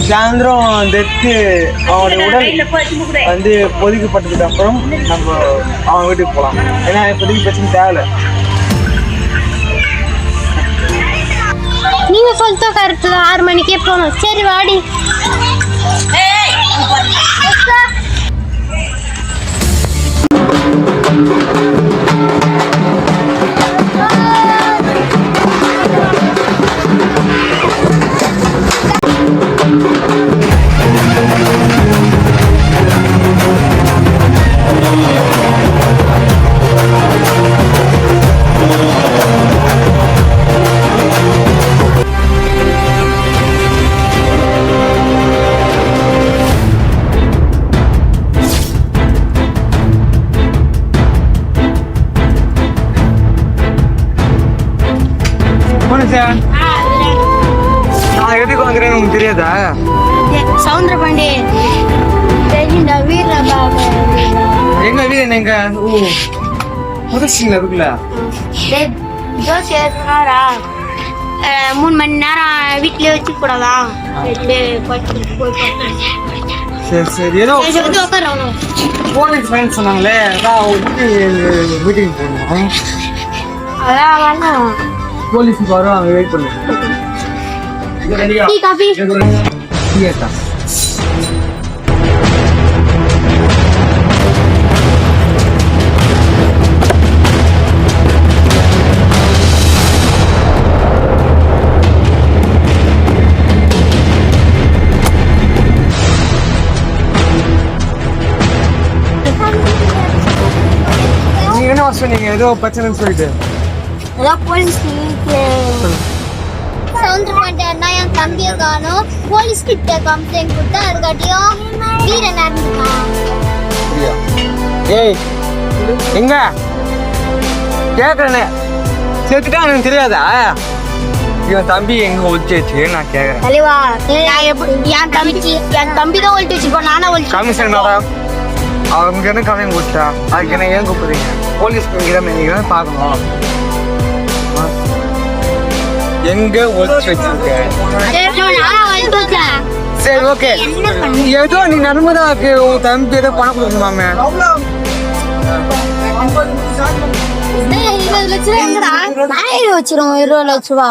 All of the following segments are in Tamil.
சாயந்தரம் டெத்து அவனுடைய உடல் வந்து பொதிக்கப்பட்டதுக்கு அப்புறம் நம்ம அவன் வீட்டுக்கு போகலாம். ஏன்னா இப்போதைக்கு பிரச்சனை தேவை. நீங்க சொல்லிட்டு கரெக்ட் 6 மணிக்கே போகணும். சரி வாடி. நான் எதுக்கு வந்துறேன்னு உங்களுக்கு தெரியாதா? சவுந்தர பாண்டி எங்க வீடு எங்க புதுசுங்களா இருக்குல்ல? 3 மணி நேரம் வீட்லயே வச்சு கூடாதா? சரி சரி. ஏதோ போலீஸ் ஃப்ரெண்ட்ஸ் சொன்னாங்களே, அதான் மீட்டிங் போகணும். அதான் போலீஸுக்கு வரும், அவங்க வெயிட் பண்ணுங்க. டீ காபி ஏத்தா நீங்க என்ன சொன்னீங்க? ஏதோ பிரச்சனைன்னு சொல்லிட்டு போலீஸ் சவுந்தரமாட்டா என் தம்பியை காணும். போலீஸ் கிட்ட கம்ப்ளைண்ட் கொடுத்தா அதுக்காட்டியும் வீரன் நடந்துட்டான். ஏய் எங்க கேக்குறேனே, சேர்த்துட்டா எனக்கு தெரியாதா? இவன் தம்பி எங்க ஒழிச்சு வச்சு நான் கேக்குறேன். தலைவா என் தம்பி தான் ஒழிச்சு வச்சிருப்பான். நானா ஒழிச்சு கமிஷன் அவங்க என்ன கம்ப்ளைண்ட் கொடுத்தா? அதுக்கு என்ன ஏன் கூப்பிடுறீங்க? போலீஸ் நீங்க பார்க்கணும். எங்க ஒழிச்சு வச்சிருக்க? சரி ஓகே. ஏதோ நீ நர்மதாக்கு உன் தம்பி ஏதோ பணம் கொடுக்கணுமாமே. 20 லட்சம் வச்சிரும். 20 லட்ச ரூபா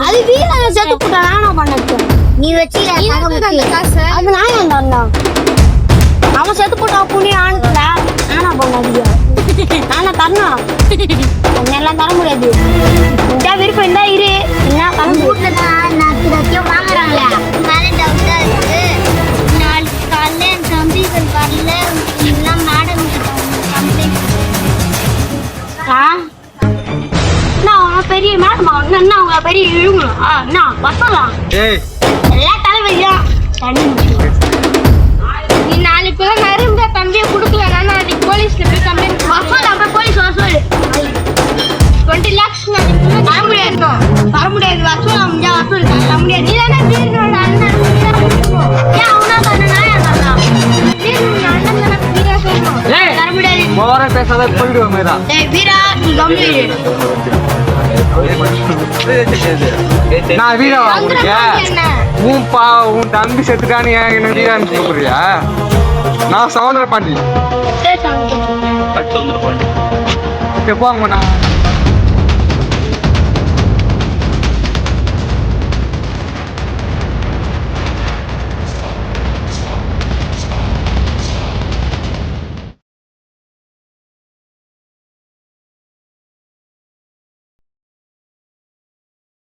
அது வீரன் சேர்த்து போட்டா நானா பண்ணேன். நீ வச்சு காசு அது நான் தான் அவன் சேர்த்து போட்டா புண்ணி ஆனதுல நானா பண்ணாதீங்க. நானா தரணும். எல்லாம் தர முடியாது. இந்த விருப்பம் இருந்தா இரு. என்ன வாங்குறாங்களே நாளைக்கு காலைல என் தம்பிகள் வரல எல்லாம் மேடம் பெரிய மேடமா என்ன அவங்க பெரிய இழுங்கணும். என்ன வசலாம் எல்லாம் தலைவலியா நீ நாளைக்கு நருந்த தம்பியை கொடுக்கல. நாளைக்கு போலீஸ்ல போய் கம்ப்ளைண்ட் வசலாம். போலீஸ் வசூல் 20 lakhs தர முடியாது. தர முடியாது. வசூல் அமைஞ்சா வசூல் தர முடியாது. நீ தானே வீரனோட அண்ணன். ஏன் அவனா தானே நாயா தானா? வீரனோட அண்ணன் தானே வீரா சொல்லணும். தர முடியாது. மோர பேசாத போயிடுவோம் மேரா. ஏய் வீரா நீ கம்பீர். நான் வீரா உன் தம்பி செத்துட்டான்னு என்ன வீரான்னு கூப்பிடுறியா? நான் சவுந்தர பாண்டி. சரி சவுந்தர பாண்டி. போங்க. நான்